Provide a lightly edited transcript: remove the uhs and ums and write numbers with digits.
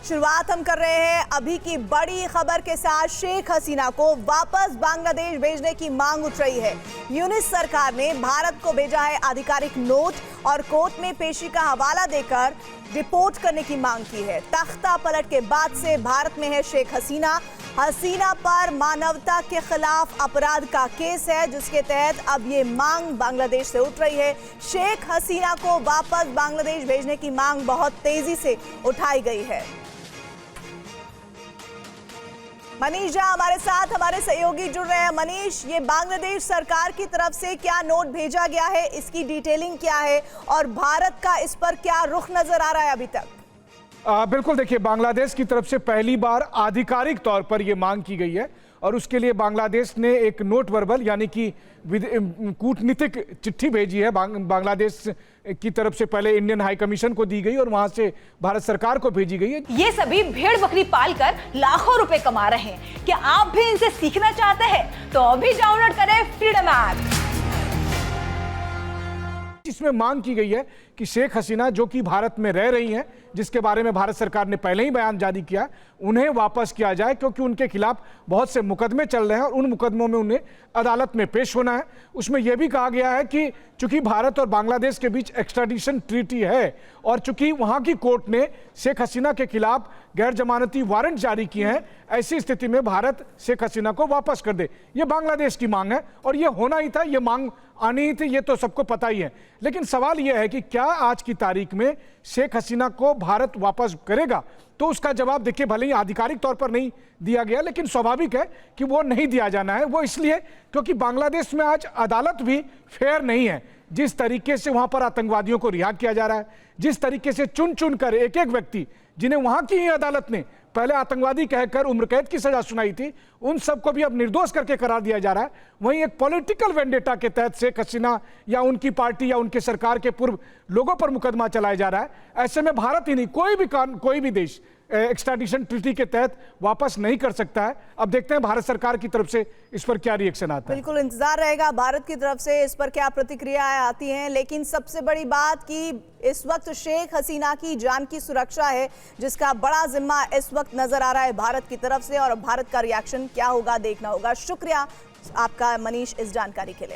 शुरुआत हम कर रहे हैं अभी की बड़ी खबर के साथ। शेख हसीना को वापस बांग्लादेश भेजने की मांग उठ रही है। यूनिस सरकार ने भारत को भेजा है आधिकारिक नोट और कोर्ट में पेशी का हवाला देकर रिपोर्ट करने की मांग की है। तख्ता पलट के बाद से भारत में है शेख हसीना। हसीना पर मानवता के खिलाफ अपराध का केस है, जिसके तहत अब ये मांग बांग्लादेश से उठ रही है। शेख हसीना को वापस बांग्लादेश भेजने की मांग बहुत तेजी से उठाई गई है। मनीष झा हमारे साथ, हमारे सहयोगी जुड़ रहे हैं। मनीष, ये बांग्लादेश सरकार की तरफ से क्या नोट भेजा गया है, इसकी डिटेलिंग क्या है और भारत का इस पर क्या रुख नजर आ रहा है अभी तक? बिल्कुल, देखिए, बांग्लादेश की तरफ से पहली बार आधिकारिक तौर पर यह मांग की गई है और उसके लिए बांग्लादेश ने एक नोट वर्बल यानी कि कूटनीतिक चिट्ठी भेजी है। बांग्लादेश की तरफ से पहले इंडियन हाई कमीशन को दी गई और वहां से भारत सरकार को भेजी गई है। ये सभी भेड़ बकरी पालकर लाखों रुपए कमा रहे हैं। क्या आप भी इनसे सीखना चाहते हैं? तो अभी डाउनलोड करें फ्रीडम ऐप। इसमें मांग की गई है कि शेख हसीना जो कि भारत में रह रही हैं, जिसके बारे में भारत सरकार ने पहले ही बयान जारी किया, उन्हें वापस किया जाए, क्योंकि उनके खिलाफ बहुत से मुकदमे चल रहे हैं और उन मुकदमों में उन्हें अदालत में पेश होना है। उसमें यह भी कहा गया है कि चूंकि भारत और बांग्लादेश के बीच एक्स्ट्राडिशन ट्रीटी है और चूंकि वहां की कोर्ट ने शेख हसीना के खिलाफ गैर जमानती वारंट जारी किए हैं, ऐसी स्थिति में भारत शेख हसीना को वापस कर दे। ये बांग्लादेश की मांग है और ये होना ही था, ये मांग आनी ही थी, ये तो सबको पता ही है। लेकिन सवाल यह है कि क्या आज की तारीख में शेख हसीना को भारत वापस करेगा? तो उसका जवाब देखिए, भले ही आधिकारिक तौर पर नहीं दिया गया, लेकिन स्वाभाविक है कि वो नहीं दिया जाना है। वो इसलिए क्योंकि बांग्लादेश में आज अदालत भी फेयर नहीं है। जिस तरीके से वहां पर आतंकवादियों को रिहा किया जा रहा है, जिस तरीके से चुन चुन कर एक एक व्यक्ति जिन्हें वहां की ही अदालत ने पहले आतंकवादी कहकर उम्र कैद की सजा सुनाई थी, उन सबको भी अब निर्दोष करके करार दिया जा रहा है। वहीं एक पॉलिटिकल वेंडेटा के तहत शेख हसीना या उनकी पार्टी या उनके सरकार के पूर्व लोगों पर मुकदमा चलाया जा रहा है। ऐसे में भारत ही नहीं, कोई भी देश एक्स्ट्राडिशन ट्रीटी के तहत वापस नहीं कर सकता है। अब देखते हैं भारत सरकार की तरफ से इस पर क्या रिएक्शन आता है। बिल्कुल इंतजार रहेगा भारत की तरफ से इस पर क्या प्रतिक्रियाएं आती हैं। लेकिन सबसे बड़ी बात कि इस वक्त शेख हसीना की जान की सुरक्षा है, जिसका बड़ा जिम्मा इस वक्त नजर आ रहा है भारत की तरफ से, और भारत का रिएक्शन क्या होगा देखना होगा। शुक्रिया आपका मनीष इस जानकारी के लिए।